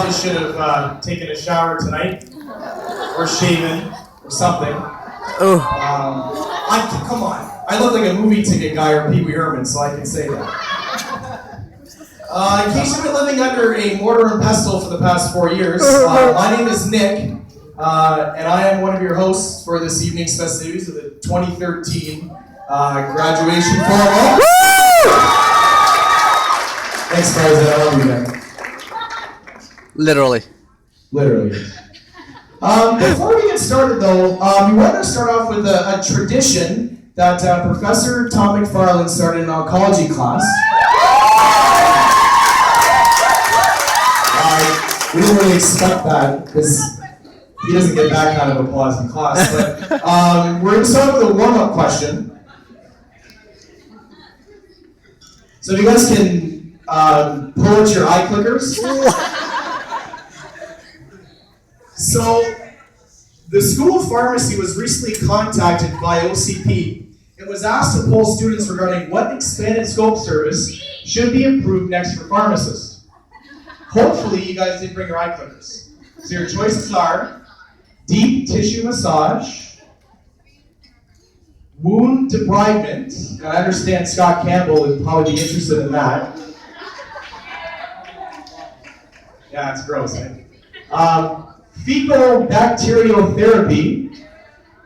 probably should have taken a shower tonight, or shaven, or something. Oh. Come on. I look like a movie ticket guy or Pee Wee Herman, so I can say that. In case you've been living under a mortar and pestle for the past 4 years, my name is Nick, and I am one of your hosts for this evening's festivities of the 2013 graduation formal. Thanks, guys. I love you, man. Literally. Before we get started, though, we want to start off with a tradition that Professor Tom McFarland started in oncology class. We didn't really expect that because he doesn't get that kind of applause in class. But we're going to start with a warm-up question. So if you guys can pull out your eye clickers. So the School of Pharmacy was recently contacted by OCP and was asked to poll students regarding what expanded scope service should be improved next for pharmacists. Hopefully you guys did bring your eye clickers. So your choices are deep tissue massage, wound debridement, and I understand Scott Campbell would probably be interested in that. Yeah, it's gross, eh? Fecal bacteriotherapy.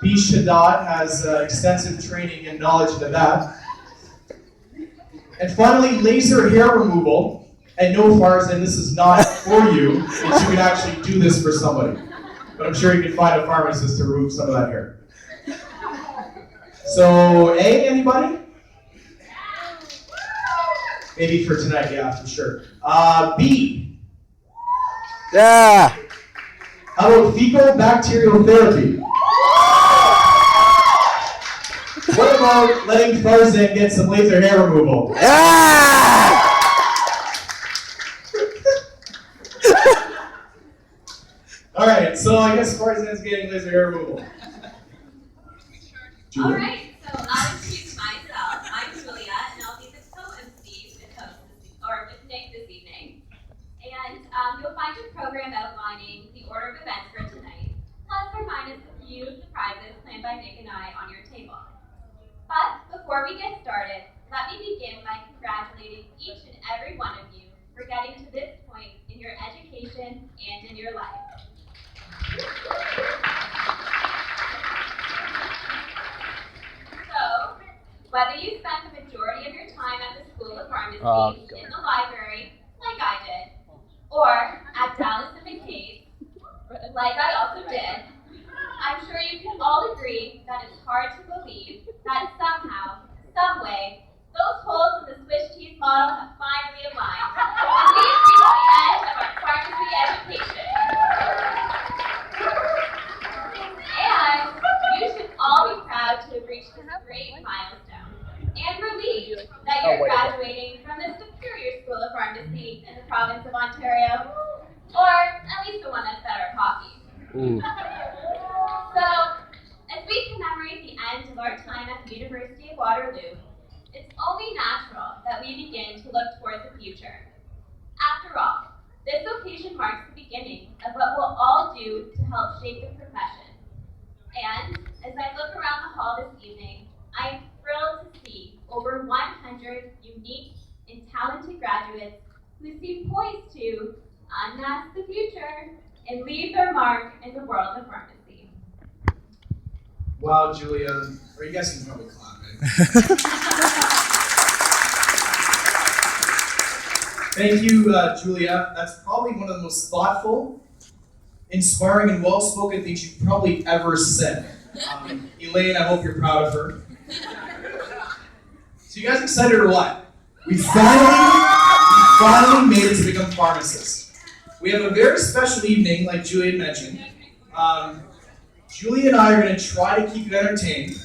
B. Shaddad has extensive training and knowledge of that. And finally, laser hair removal. And no, Farzan, this is not for you, if you can actually do this for somebody. But I'm sure you can find a pharmacist to remove some of that hair. So, A, anybody? Maybe for tonight, yeah, for sure. B. Yeah. How about fecal bacteriotherapy? What about letting Farzan get some laser hair removal? Yeah. Alright, so I guess Farzan's getting laser hair removal. Alright, so I'll introduce myself. I'm Julia, and I'll be the co-MC with Nick this evening. And you'll find your program outlining the order of events for tonight, plus or minus a few of the prizes planned by Nick and I on your table. But before we get started, let me begin by congratulating each and every one of you for getting to this point in your education and in your life. So, whether you spent the majority of your time at the School of Pharmacy, in the library, like I did, or at Dallas and McCabe, like I also did, I'm sure you can all agree that it's hard to believe that somehow, some way, those holes in the Swiss cheese model have finally aligned, and we've reached the end of our pharmacy education. And you should all be proud to have reached this great milestone, and relieved that you're graduating from the Superior School of Pharmacy in the province of Ontario, or at least the one that's better at hockey. So, as we commemorate the end of our time at the University of Waterloo, it's only natural that we begin to look toward the future. After all, this occasion marks the beginning of what we'll all do to help shape the profession. And as I look around the hall this evening, I am thrilled to see over 100 unique and talented graduates who seem poised to unmask the future and leave their mark in the world of pharmacy. Wow, Julia. Or you guys can probably clap, eh? Thank you, Julia. That's probably one of the most thoughtful, inspiring, and well-spoken things you've probably ever said. Elaine, I hope you're proud of her. So you guys excited or what? We finally made it to become pharmacists. We have a very special evening, like Julia mentioned. Julia and I are going to try to keep you entertained.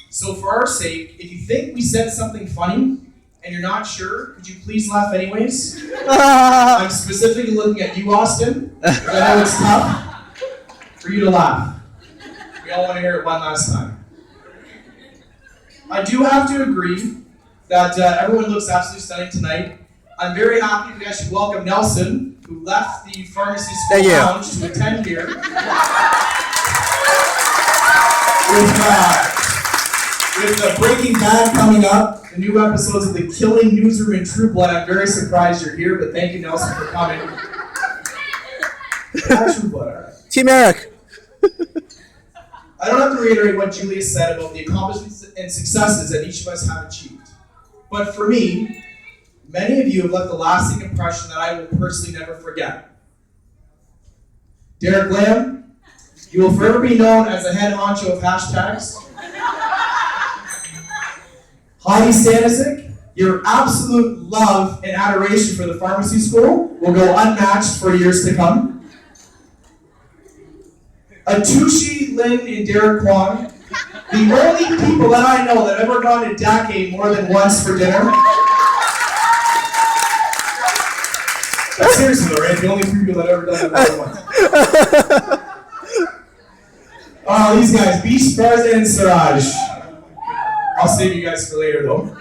So for our sake, if you think we said something funny and you're not sure, could you please laugh anyways? I'm specifically looking at you, Austin, because I know it's tough for you to laugh. We all want to hear it one last time. I do have to agree that everyone looks absolutely stunning tonight. I'm very happy we actually welcome Nelson, who left the pharmacy school Thank you. lounge to attend here. With the Breaking Bad coming up, the new episodes of The Killing Newsroom and True Blood, I'm very surprised you're here, but thank you, Nelson, for coming. True Blood, all right. Team Eric. I don't have to reiterate what Julia said about the accomplishments and successes that each of us have achieved. But for me, many of you have left a lasting impression that I will personally never forget. Derek Lamb, you will forever be known as the head honcho of hashtags. Heidi Stanisic, your absolute love and adoration for the pharmacy school will go unmatched for years to come. Atushi, Lynn, and Derek Kwong, the only people that I know that have ever gone to Dake more than once for dinner. But seriously though, right? The only three people that have ever done it more than once. Oh, these guys, Beach Bars and Siraj. I'll save you guys for later though.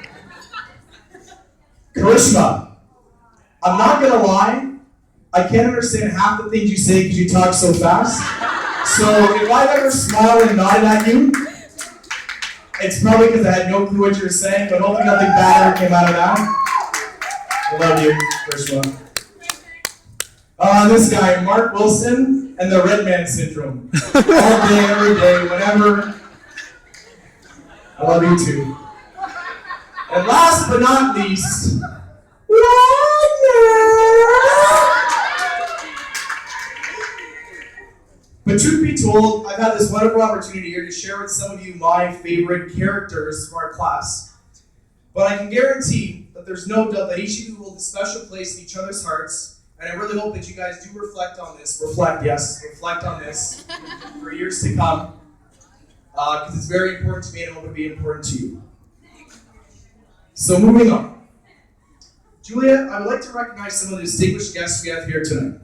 Karishma, I'm not gonna lie, I can't understand half the things you say because you talk so fast. So if I've ever smiled and nodded at you, it's probably because I had no clue what you were saying, but hopefully nothing bad ever came out of that. I love you, Karishma. This guy, Mark Wilson and the Red Man Syndrome. All day, every day, whenever. I love you too. And last but not least, but truth be told, I've had this wonderful opportunity here to share with some of you my favorite characters from our class. But I can guarantee that there's no doubt that each of you hold a special place in each other's hearts. And I really hope that you guys do reflect on this. Reflect on this for years to come. Because it's very important to me and I hope it'll be important to you. So moving on. Julia, I would like to recognize some of the distinguished guests we have here tonight.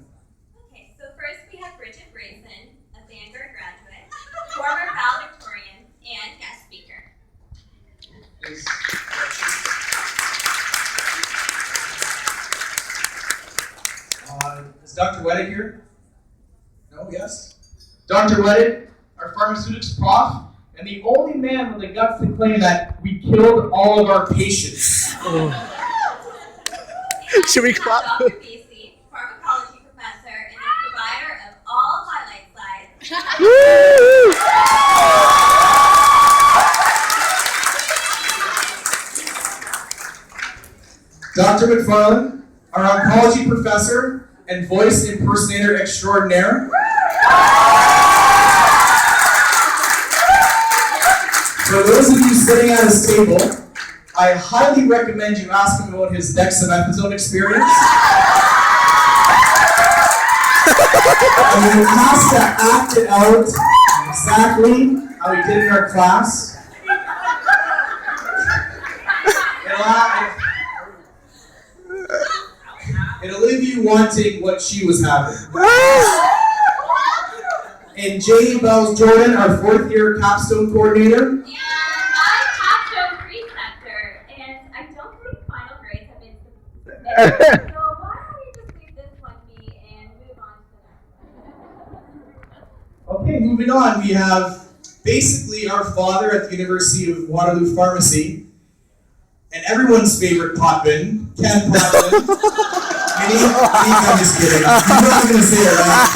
Okay, so first we have Bridget Grayson, a Vanguard graduate, former valedictorian, and guest speaker. Is Dr. Weddick here? No, yes? Dr. Weddick, our pharmaceutics prof, and the only man with the guts to claim that we killed all of our patients. Should we clap? Dr. Casey, pharmacology professor and the provider of all highlight slides. Dr. McFarland, our oncology professor and voice impersonator extraordinaire. For those of you sitting at his table, I highly recommend you ask him about his dexamethasone experience. And he has to act it out exactly how he did in our class. It'll leave you wanting what she was having. And J. Bells Jordan, our fourth year capstone coordinator. And I'm capstone preceptor, and I don't think final grades have been submitted. So why don't we just leave this one be and move on to the next one? Okay, moving on, we have basically our father at the University of Waterloo Pharmacy, and everyone's favorite potman, Ken Potman. I'm just kidding. You know I'm going to say it, right?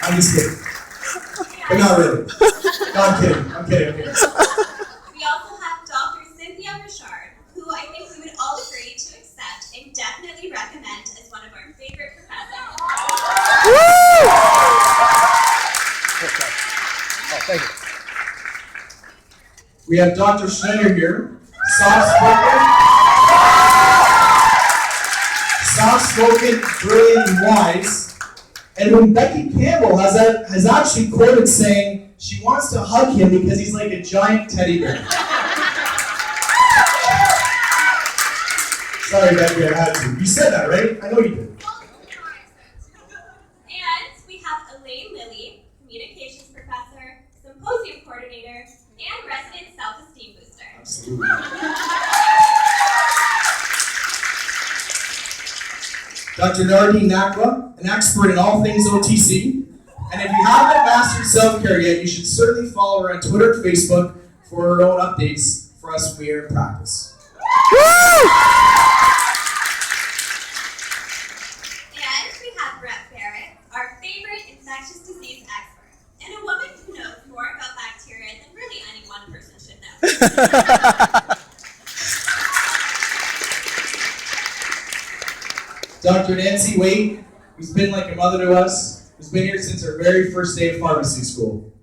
I'm just kidding. But not really. No, I'm kidding. I'm kidding. We also have Dr. Cynthia Richard, who I think we would all agree to accept and definitely recommend as one of our favorite professors. Oh, thank you. We have Dr. Schneider here, soft-spoken, brilliant, and wise, and whom Becky Campbell has actually quoted saying she wants to hug him because he's like a giant teddy bear. Sorry, Becky, I had to. You said that, right? I know you did. And we have Elaine Lilly, communications professor, symposium coordinator, and resident self-esteem booster. Absolutely. Dr. Nardine Nakwa, an expert in all things OTC. And if you haven't mastered self-care yet, you should certainly follow her on Twitter and Facebook for her own updates for us when we are in practice. And we have Brett Barrett, our favorite infectious disease expert, and a woman who knows more about bacteria than really any one person should know. Dr. Nancy Waite, who's been like a mother to us, who's been here since our very first day of pharmacy school.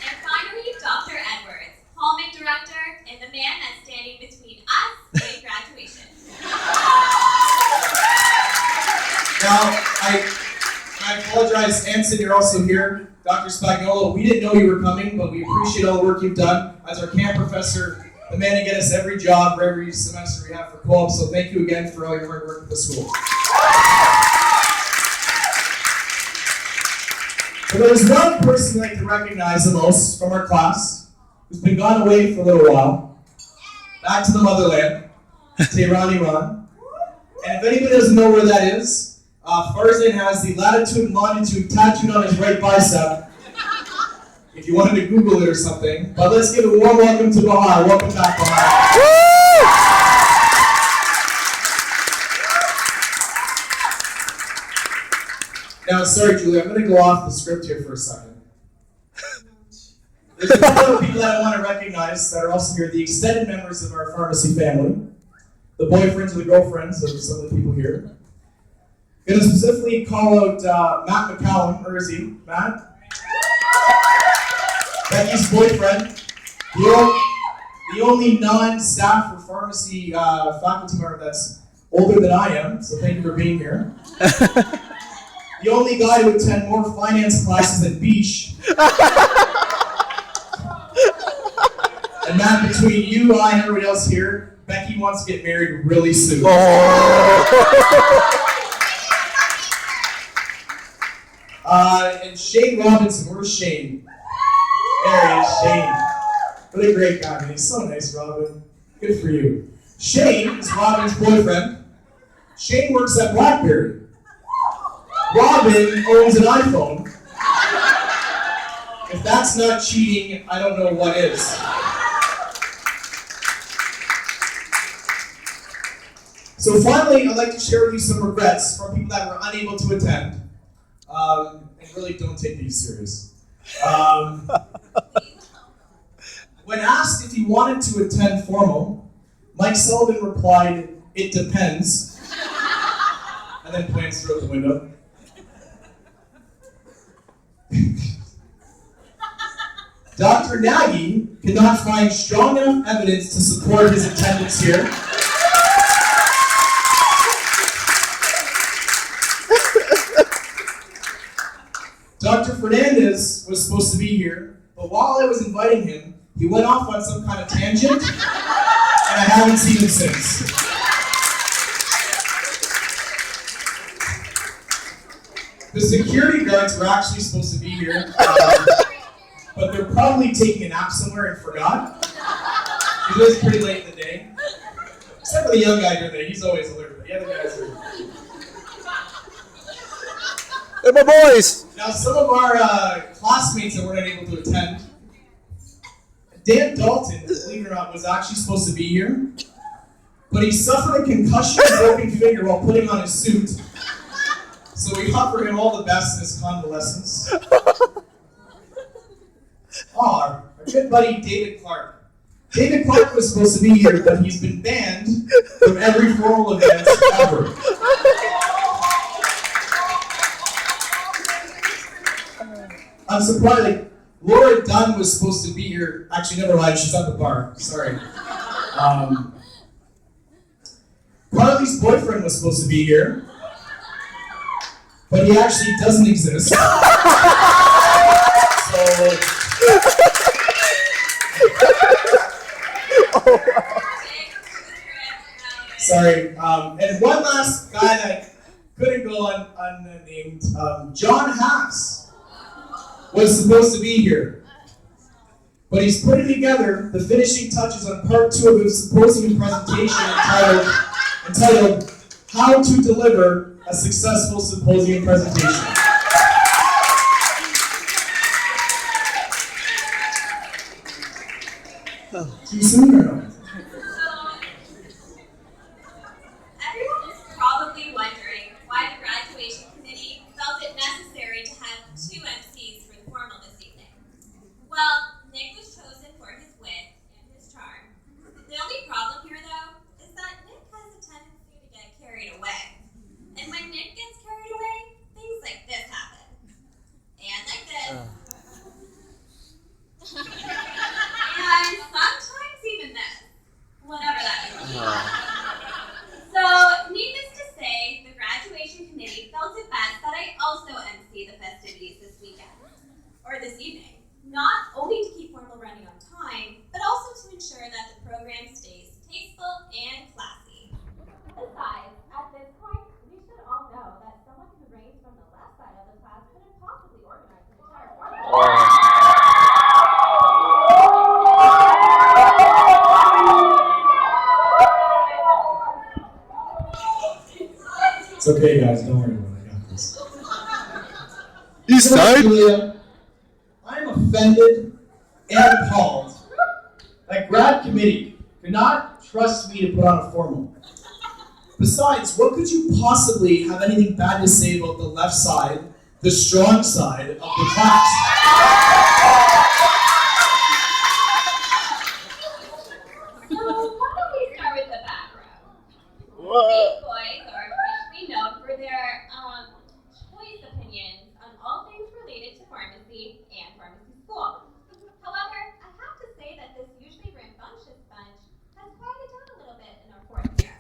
And finally, Dr. Edwards, hallmark director and the man that's standing between us and graduation. Now, I apologize, Anson, you're also here. Dr. Spagnuolo, we didn't know you were coming, but we appreciate all the work you've done as our camp professor, the man to get us every job for every semester we have for co-op, so thank you again for all your hard work at the school. But there's one person I'd like to recognize the most from our class, who's been gone away for a little while, back to the motherland, Tehran, Iran. And if anybody doesn't know where that is, Farzan has the latitude and longitude tattooed on his right bicep, if you wanted to Google it or something. But let's give a warm welcome to Bahar. Welcome back, Bahar. Now, sorry, Julie, I'm going to go off the script here for a second. There's a couple of people that I want to recognize that are also here, the extended members of our pharmacy family, the boyfriends or the girlfriends of some of the people here. I'm going to specifically call out Matt McCallum, or is he? Matt? Becky's boyfriend, the only non-staff or pharmacy faculty member that's older than I am, so thank you for being here. The only guy who attend more finance classes than Beach. And Matt, between you, I, and everybody else here, Becky wants to get married really soon. And Shane Robinson, where's Shane? There he is, Shane. What a great guy, man. He's so nice, Robin. Good for you. Shane is Robin's boyfriend. Shane works at BlackBerry. Robin owns an iPhone. If that's not cheating, I don't know what is. So finally, I'd like to share with you some regrets from people that were unable to attend. And really don't take these serious. When asked if he wanted to attend formal, Mike Sullivan replied, "It depends," and then glanced through the window. Dr. Nagy could not find strong enough evidence to support his attendance here. Dr. Fernandez was supposed to be here, but while I was inviting him, he went off on some kind of tangent, and I haven't seen him since. The security guards were actually supposed to be here, but they're probably taking a nap somewhere and forgot. It was pretty late in the day. Except for the young guy here, he's always alert, but the other guys are... They're my boys! Now, some of our classmates that weren't able to attend, Dan Dalton, believe it or not, was actually supposed to be here, but he suffered a concussion and broken finger while putting on his suit. So we offer him all the best in his convalescence. Our good buddy David Clark. David Clark was supposed to be here, but he's been banned from every formal event ever. I'm surprised, like, Laura Dunn was supposed to be here. Actually, never mind, she's at the bar. Sorry. Carly's boyfriend was supposed to be here, but he actually doesn't exist. Sorry. And one last guy that couldn't go unnamed, John Haas was supposed to be here. but he's putting together the finishing touches on part 2 of his symposium presentation entitled How to Deliver a Successful Symposium Presentation. Too soon or no? Everyone is probably wondering why the graduation committee felt it necessary to have 2 MCs for the formal this evening. Well, Nick was chosen for his wit and his charm. The only problem here, though, is that Nick has a tendency to get carried away. And when Nick gets carried away, things like this happen. And like this. And sometimes even this. Whatever that is. So, needless to say, the graduation committee felt it best that I also MC the festivities this weekend. Or this evening. Not only to keep formal running on time, but also to ensure that the program stays tasteful and classy. Besides, at this point, we should all know that someone who reigns from the left side of the class couldn't possibly organize an entire formal. It's okay, guys. Don't worry about it. I got this. You start? Julia, I'm offended and appalled that grad committee could not trust me to put on a formal. Besides, what could you possibly have anything bad to say about the left side, the strong side of the class? So, why don't we start with the background? These boys are officially known for their choice opinions on all things related to pharmacy and pharmacy school. However, I have to say that this usually rambunctious bunch has quieted down a little bit in our 4th year.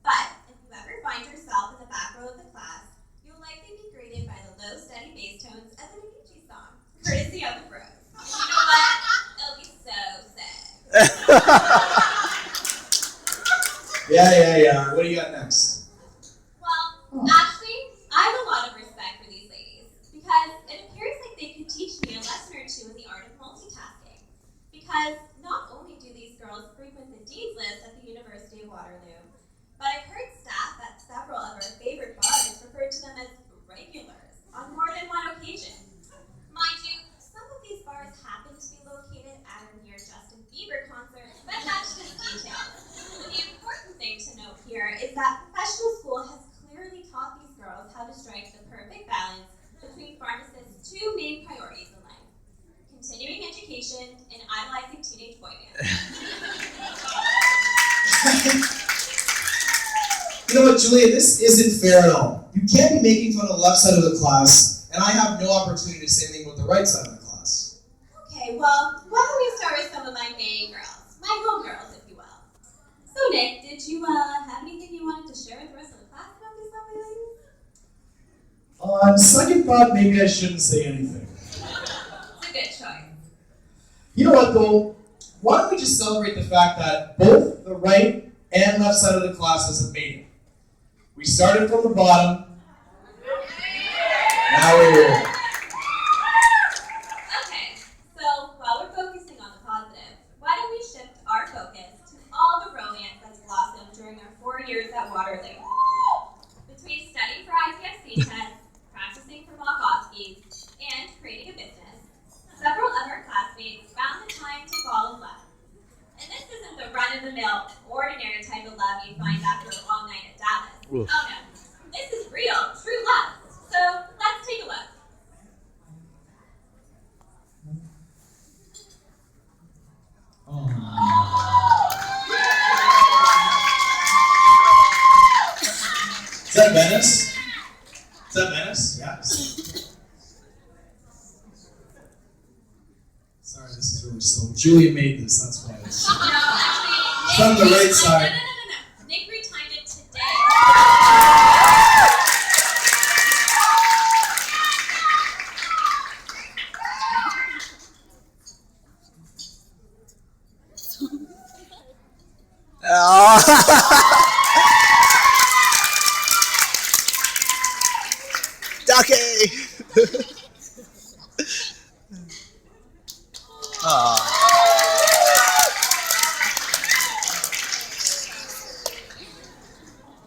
But if you ever find yourself in the back row of the class, you'll likely be greeted by the low, steady bass tones of an Avicii song, courtesy of the bros. You know what? It'll be so sad. Yeah. What do you got next? Well, actually, I have a lot of respect for these ladies because it appears like they could teach me a lesson or 2 in the art of multitasking. Because not only do these girls frequent the Dean's List at the University of Waterloo, but I've heard staff at several of our favorite bars refer to them as regulars on more than one occasion. Mind you, some of these bars happen to be located at or near Justin Bieber concerts, but that's just detail. The important thing to note here is that professional school has clearly taught these girls how to strike the perfect balance between pharmacists' 2 main priorities in life: continuing education and idolizing teenage boy bands. You know what, Julia? This isn't fair at all. You can't be making fun of the left side of the class, and I have no opportunity to say anything about the right side of the class. Okay, well, why don't we start with some of my main girls, my homegirls, if you will. So, Nick, did you have anything you wanted to share with the rest of the class about these lovely ladies? On second thought, maybe I shouldn't say anything. It's a good choice. You know what, though? Why don't we just celebrate the fact that both the right and left side of the classes have made it? We started from the bottom. Now we're here. Okay, so while we're focusing on the positive, why don't we shift our focus to all the romance that's blossomed during our 4 years at Waterloo? Between studying for ICFC tests, practicing for mock OSCEs, and creating a business, several of our classmates found the time to fall in love. And this isn't the run-of-the-mill, ordinary type of love you find after a long night at Dallas. Oof. Oh no, this is real, true love. So let's take a look. Is that Venice? Is that Venice? Yes. Sorry, this is really slow. Julia made this, that's why it's... No, actually, From the Nick right retimed- side. No. Nick retimed it today. Ducky! Aw.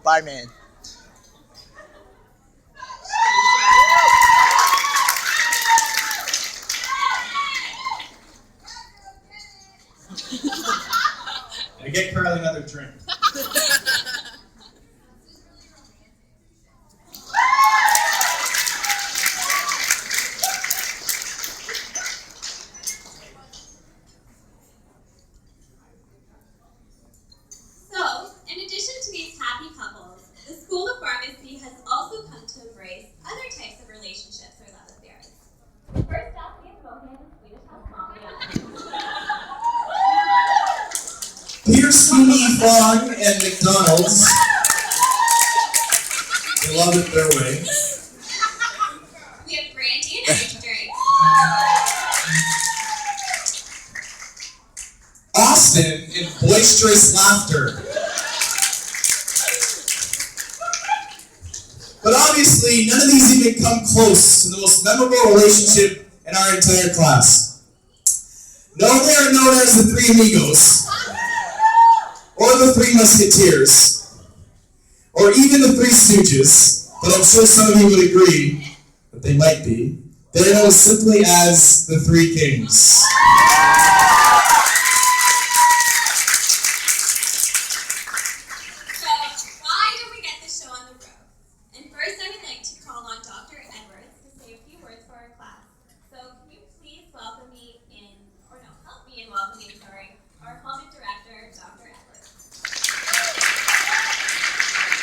Bye, man. And get Carly another drink. So, in addition to these happy couples, the School of Pharmacy has also come to embrace other types of relationships or love affairs. First up, we have Mohan and Swedish House Mafia. Peter, Sweeney, Fong, and McDonald's. They love it their way. We have Brandy and Energy Drink. Austin in boisterous laughter. But obviously, none of these even come close to the most memorable relationship in our entire class. No, they are known as the Three Amigos, or the Three Musketeers, or even the Three Stooges, but I'm sure some of you would agree that they might be. They're known simply as the Three Kings.